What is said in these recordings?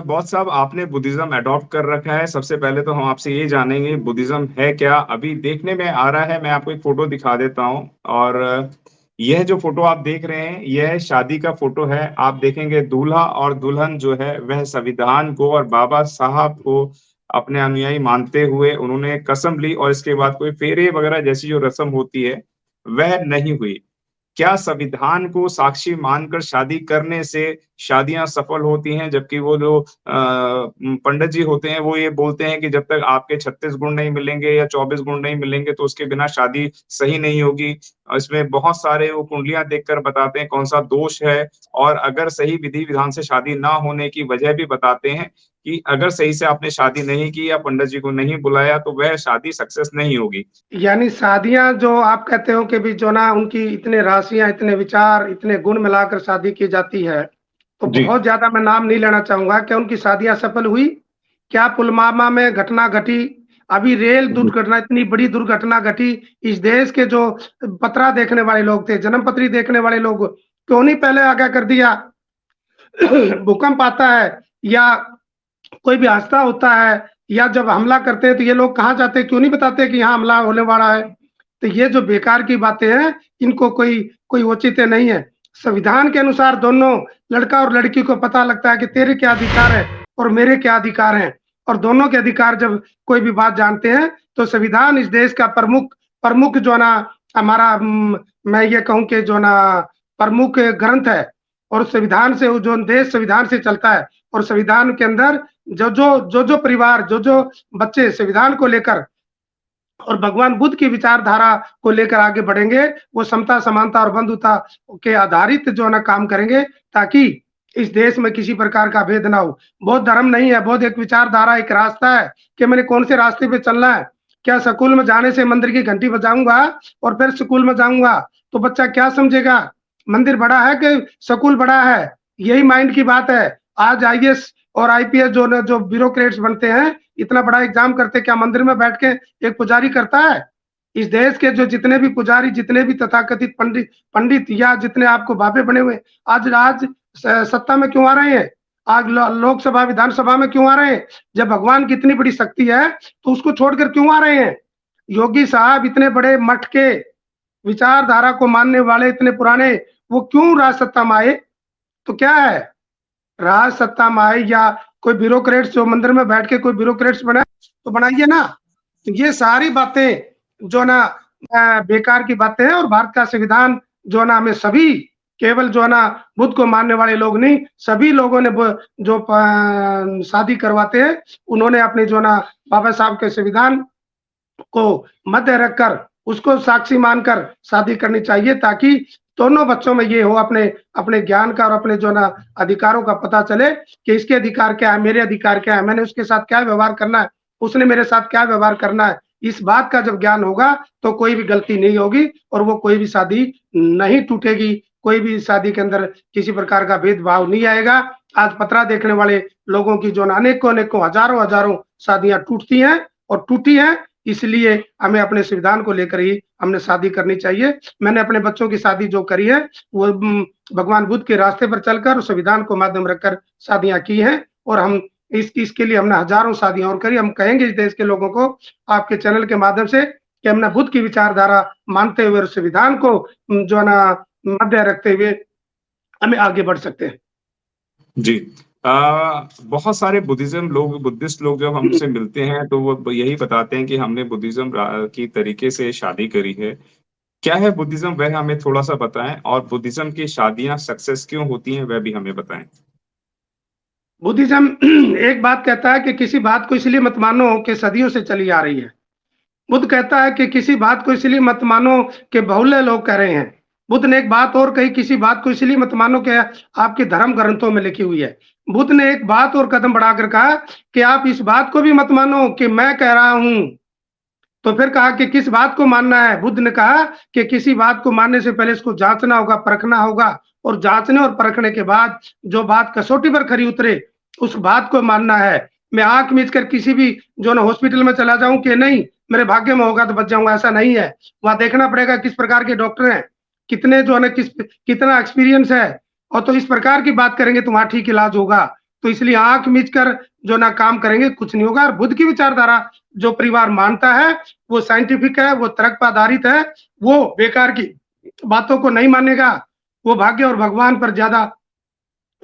बौद्ध साहब आपने बुद्धिज्म अडॉप्ट कर रखा है। सबसे पहले तो हम आपसे ये जानेंगे बुद्धिज्म है क्या? अभी देखने में आ रहा है, मैं आपको एक फोटो दिखा देता हूँ। और यह जो फोटो आप देख रहे हैं यह शादी का फोटो है। आप देखेंगे दूल्हा और दुल्हन जो है वह संविधान को और बाबा साहब को अपने अनुयायी मानते हुए उन्होंने कसम ली, और इसके बाद कोई फेरे वगैरह जैसी जो रस्म होती है वह नहीं हुई। क्या संविधान को साक्षी मानकर शादी करने से शादियां सफल होती हैं, जबकि वो जो पंडित जी होते हैं वो ये बोलते हैं कि जब तक आपके 36 गुण नहीं मिलेंगे या 24 गुण नहीं मिलेंगे तो उसके बिना शादी सही नहीं होगी। और इसमें बहुत सारे वो कुंडलियां देखकर बताते हैं कौन सा दोष है, और अगर सही विधि विधान से शादी ना होने की वजह भी बताते हैं कि अगर सही से आपने शादी नहीं की या पंडित जी को नहीं बुलाया तो वह शादी सक्सेस नहीं होगी। यानी शादियां जो आप कहते हो कि भी जो ना उनकी इतने राशियां, इतने विचार, इतने गुण मिलाकर शादी की जाती है, तो जी। बहुत ज्यादा मैं नाम नहीं लेना चाहूंगा। क्या उनकी शादियां सफल हुई? क्या पुलवामा में घटना घटी? अभी रेल जी। दुर्घटना, इतनी बड़ी दुर्घटना घटी, इस देश के जो पतरा देखने वाले लोग थे, जन्मपत्री देखने वाले लोग, क्यों नहीं पहले आगाह कर दिया? भूकंप आता है या कोई भी हादसा होता है या जब हमला करते हैं तो ये लोग कहाँ जाते हैं? क्यों नहीं बताते कि यहाँ हमला होने वाला है? तो ये जो बेकार की बातें हैं, इनको कोई कोई औचित्य नहीं है। संविधान के अनुसार दोनों लड़का और लड़की को पता लगता है कि तेरे क्या अधिकार है और मेरे क्या अधिकार हैं, और दोनों के अधिकार जब कोई भी बात जानते हैं तो संविधान इस देश का प्रमुख प्रमुख जो ना हमारा मैं ये कहूँ कि जो ना प्रमुख ग्रंथ है, और संविधान से जो देश संविधान से चलता है, और संविधान के अंदर जो परिवार, जो बच्चे संविधान को लेकर और भगवान बुद्ध की विचारधारा को लेकर आगे बढ़ेंगे, वो समता, समानता और बंधुता के आधारित जो है ना काम करेंगे, ताकि इस देश में किसी प्रकार का भेद ना हो। बौद्ध धर्म नहीं है, बौद्ध एक विचारधारा, एक रास्ता है कि मैंने कौन से रास्ते पे चलना है। क्या स्कूल में जाने से मंदिर की घंटी बजाऊंगा और फिर स्कूल में जाऊंगा तो बच्चा क्या समझेगा? मंदिर बड़ा है कि स्कूल बड़ा है? यही माइंड की बात है। आज आईएएस और आईपीएस जो ब्यूरोक्रेट्स बनते हैं, इतना बड़ा एग्जाम करते, क्या मंदिर में बैठ के एक पुजारी करता है? इस देश के जो जितने भी पुजारी, जितने भी तथाकथित पंडित पंडित या जितने आपको बाबे बने हुए, आज आज सत्ता में क्यों आ रहे हैं? आज लोकसभा, विधानसभा में क्यों आ रहे हैं? जब भगवान की इतनी बड़ी शक्ति है तो उसको छोड़कर क्यों आ रहे हैं? योगी साहब इतने बड़े मठ के विचारधारा को मानने वाले, इतने पुराने, वो क्यों राज सत्ता में आए? तो क्या है, राज सत्ता में आए या कोई ब्यूरोक्रेट्स जो मंदिर में बैठ के कोई ब्यूरोक्रेट्स बना तो बनाइए ना। तो ये सारी बातें जो ना बेकार की बातें हैं, और भारत का संविधान जो ना हमें सभी, केवल जो ना बुद्ध को मानने वाले लोग नहीं, सभी लोगों ने जो शादी करवाते हैं, उन्होंने अपने जो ना बाबा साहब के संविधान को मध्य रखकर उसको साक्षी मानकर शादी करनी चाहिए, ताकि दोनों बच्चों में ये हो, अपने अपने ज्ञान का और अपने जो ना अधिकारों का पता चले कि इसके अधिकार क्या है, मेरे अधिकार क्या है, मैंने उसके साथ क्या व्यवहार करना है, उसने मेरे साथ क्या व्यवहार करना है। इस बात का जब ज्ञान होगा तो कोई भी गलती नहीं होगी और वो कोई भी शादी नहीं टूटेगी, कोई भी शादी के अंदर किसी प्रकार का भेदभाव नहीं आएगा। आज पतरा देखने वाले लोगों की जो अनेकों अनेकों हजारों हजारों शादियां टूटती हैं और टूटी हैं, इसलिए हमें अपने संविधान को लेकर ही हमने शादी करनी चाहिए। मैंने अपने बच्चों की शादी जो करी है वो भगवान बुद्ध के रास्ते पर चलकर संविधान को माध्यम रखकर शादियां की हैं, और हम इसके लिए हमने हजारों शादियां और करी। हम कहेंगे इस देश के लोगों को आपके चैनल के माध्यम से कि हमने बुद्ध की विचारधारा मानते हुए और संविधान को जो है ना मध्य रखते हुए हमें आगे बढ़ सकते हैं। जी। बहुत सारे बुद्धिस्ट लोग जब हमसे मिलते हैं तो वो यही बताते हैं कि हमने बुद्धिज्म की तरीके से शादी करी है। क्या है बुद्धिज्म, वह हमें थोड़ा सा बताएं, और बुद्धिज्म की शादियां सक्सेस क्यों होती हैं वह भी हमें बताएं। बुद्धिज्म एक बात कहता है कि किसी बात को इसलिए मत मानो कि सदियों से चली आ रही है। बुद्ध कहता है कि किसी बात को इसलिए मत मानो कि बहुल्य लोग कह रहे हैं। बुद्ध ने एक बात और कही, किसी बात को इसलिए मत मानो कि आपके धर्म ग्रंथों में लिखी हुई है। बुद्ध ने एक बात और कदम बढ़ाकर कहा कि आप इस बात को भी मत मानो कि मैं कह रहा हूं। तो फिर कहा कि किस बात को मानना है? बुद्ध ने कहा कि किसी बात को मानने से पहले इसको जांचना होगा, परखना होगा, और जांचने और परखने के बाद जो बात कसौटी पर खरी उतरे उस बात को मानना है। मैं आंख मीच कर किसी भी जो ना हॉस्पिटल में चला जाऊं कि नहीं मेरे भाग्य में होगा तो बच जाऊंगा, ऐसा नहीं है। वहां देखना पड़ेगा किस प्रकार के डॉक्टर हैं, कितने जो है कितना एक्सपीरियंस है, और तो इस प्रकार की बात करेंगे तो वहां ठीक इलाज होगा। तो इसलिए आंख मीच कर जो ना काम करेंगे कुछ नहीं होगा। और बुद्ध की विचारधारा जो परिवार मानता है वो साइंटिफिक है, वो तर्क पर आधारित है, वो बेकार की बातों को नहीं मानेगा, वो भाग्य और भगवान पर ज्यादा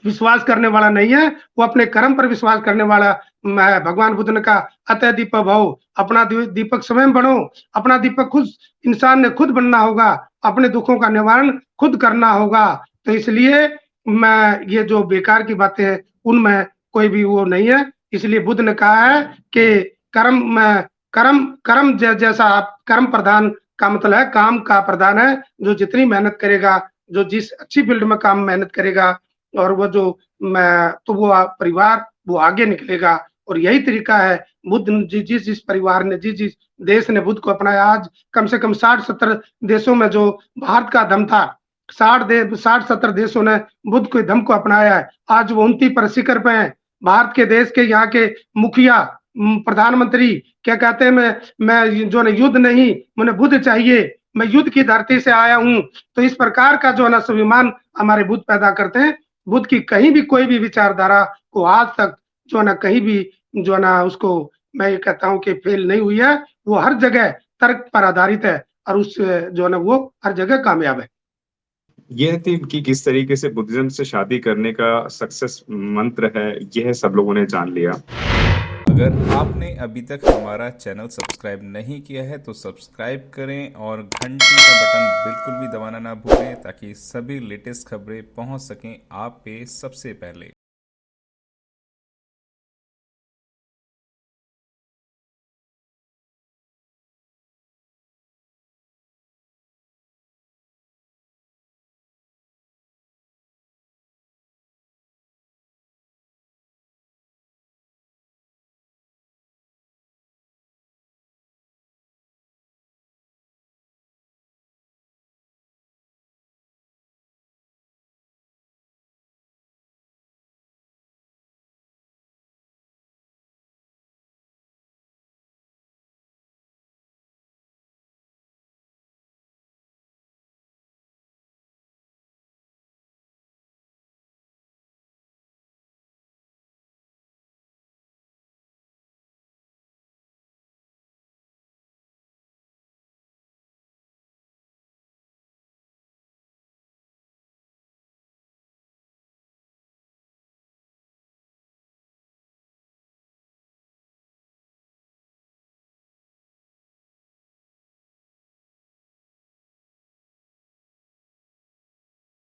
विश्वास करने वाला नहीं है, वो अपने कर्म पर विश्वास करने वाला है। भगवान बुद्ध ने कहा अतः दीपक भव, अपना दीपक स्वयं बनो, अपना दीपक खुद इंसान ने खुद बनना होगा, अपने दुखों का निवारण खुद करना होगा। तो इसलिए मैं ये जो बेकार की बातें हैं उनमें कोई भी वो नहीं है। इसलिए बुद्ध ने कहा है कि कर्म में कर्म जैसा आप कर्म प्रधान का मतलब है काम का प्रधान है। जो जितनी मेहनत करेगा, जो जिस अच्छी फील्ड में काम मेहनत करेगा और वो जो तो वो परिवार वो आगे निकलेगा। और यही तरीका है बुद्ध जिस परिवार ने जिस देश ने बुद्ध को अपनाया, आज कम से कम 60-70 देशों में जो भारत का दम था, 60-70 देशों ने बुद्ध के दम को अपनाया है। आज वो 29 पर शिखर पे हैं। भारत के देश के यहाँ के मुखिया प्रधानमंत्री क्या कहते हैं, मैं जो है युद्ध नहीं, मुझे बुद्ध चाहिए, मैं युद्ध की धरती से आया हूँ। तो इस प्रकार का जो है ना स्वाभिमान हमारे बुद्ध पैदा करते हैं। बुद्ध की कहीं भी कोई भी विचारधारा को आज तक जो है ना कहीं भी जो है ना उसको मैं ये कहता हूँ कि फेल नहीं हुई है। वो हर जगह तर्क पर आधारित है और उस जो है ना वो हर जगह कामयाब है। यह थी कि किस तरीके से बुद्धिज्म से शादी करने का सक्सेस मंत्र है, यह सब लोगों ने जान लिया। अगर आपने अभी तक हमारा चैनल सब्सक्राइब नहीं किया है तो सब्सक्राइब करें और घंटी का बटन बिल्कुल भी दबाना ना भूलें ताकि सभी लेटेस्ट खबरें पहुंच सकें आप पे सबसे पहले।